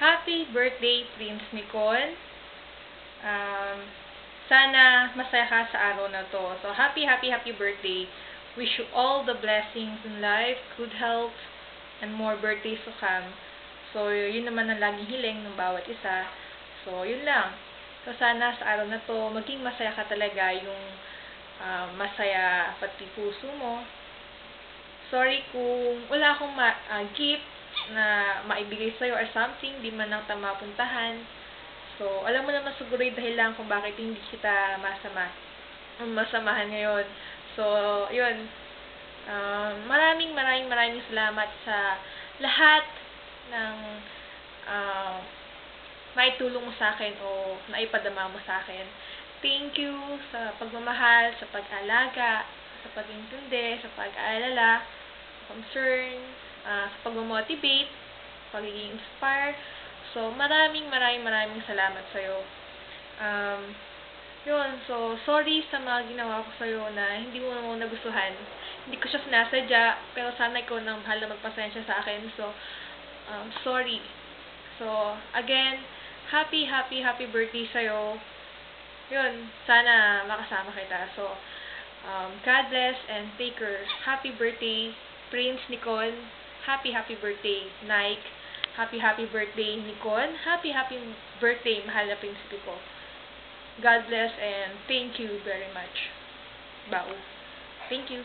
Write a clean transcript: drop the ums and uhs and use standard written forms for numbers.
Happy birthday, Prince Nicole. Um, Sana masaya ka sa araw na to. So, happy birthday. Wish you all the blessings in life, good health, and more birthdays to come. So, yun naman ang laging hiling ng bawat isa. So, yun lang. So, sana sa araw na to, maging masaya ka talaga, yung masaya pati puso mo. Sorry kung wala akong gift na maibigay sa'yo or something, di man lang tama puntahan. So, alam mo naman siguro yung dahilan kung bakit hindi kita masamahan ngayon. So, yun. Maraming salamat sa lahat ng naitulong mo sa akin o naipadama mo sa akin. Thank you sa pagmamahal, sa pag-alaga, sa pag-intindi, sa pag-aalala, concern, sa pag-motivate, pagiging inspire. So, maraming salamat sa'yo. Yun, so, sorry sa mga ginawa ko sa'yo na hindi mo naman nagustuhan. Hindi ko siya sinasadya, pero sana ikaw nang bahala magpasensya sa akin. So, sorry. So, again, happy birthday sa'yo. Yun, sana makasama kita. So, God bless and take care. Happy birthday, Prince Nicole. Happy birthday, Nike. Happy birthday, Nicole. Happy birthday, mahal na prinsipe ko. God bless and thank you very much. Bao. Thank you.